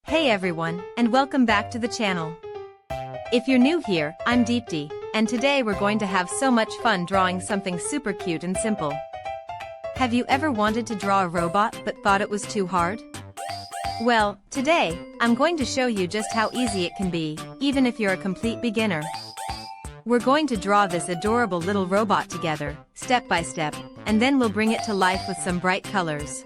Hey everyone, and welcome back to the channel. If you're new here, I'm Deepti, and today we're going to have so much fun drawing something super cute and simple. Have you ever wanted to draw a robot but thought it was too hard? Well, today, I'm going to show you just how easy it can be, even if you're a complete beginner. We're going to draw this adorable little robot together, step by step, and then we'll bring it to life with some bright colors.